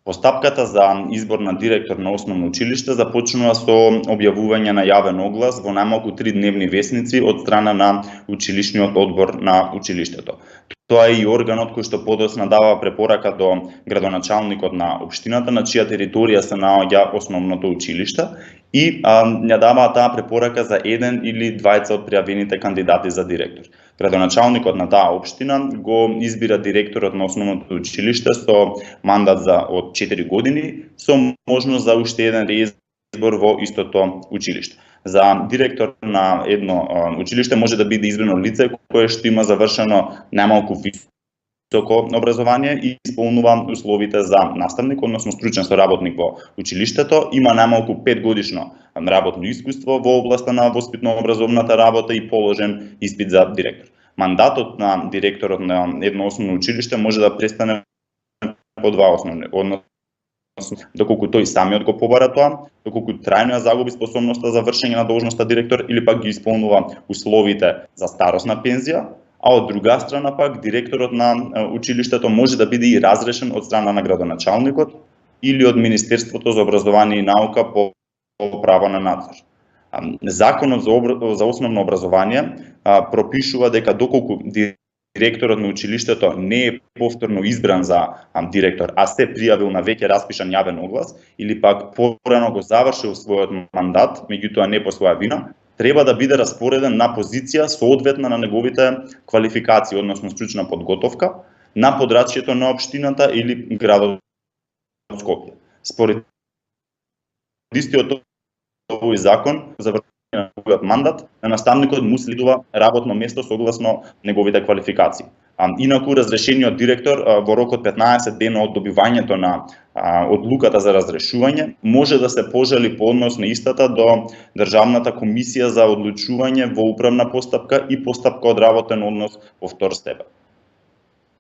Постапката за избор на директор на основно училиште започнува со објавување на јавен оглас во најмалку 3 дневни весници од страна на училишниот одбор на училиштето. Тоа е и органот кој што подоцна дава препорака до градоначалникот на општината на чија територија се наоѓа основното училиште и ја дава таа препорака за еден или двајца од пријавените кандидати за директор. Градоначалникот на таа општина го избира директорот на основното училиште со мандат од 4 години, со можност за уште еден реизбор во истото училиште. За директор на едно училиште може да биде избрано лице кое што има завршено најмалку високо образование и исполнува условите за наставник, односно стручен соработник во училиштето, има најмалку 5 годишно работно искуство во областа на воспитно-образовната работа и положен испит за директор. Мандатот на директорот на едно основно училиште може да престане по два основни, односно доколку тој самиот го побара тоа, доколку трајно ја загуби способноста за вршење на должноста директор или пак ги исполнува условите за старосна пензија, а од друга страна пак директорот на училиштето може да биде и разрешен од страна на градоначалникот или од Министерството за образование и наука по право на надзор. Законот за основно образование пропишува дека доколку директорот на училиштето не е повторно избран за директор, а се пријавил на веќе распишан јавен оглас или пак порано го завршил својот мандат, меѓутоа не по своја вина, треба да биде распореден на позиција соодветна на неговите квалификации, односно стручна подготовка, на подрачјето на општината или градот Скопје. Според истиот овој закон, за вршење на неговиот мандат, на наставникот му следува работно место согласно неговите квалификации. Инаку, разрешениот директор во рок од 15 дена од добивањето на одлуката за разрешување може да се пожали по однос на истата до Државната комисија за одлучување во управна постапка и постапка од работен однос во втор степен.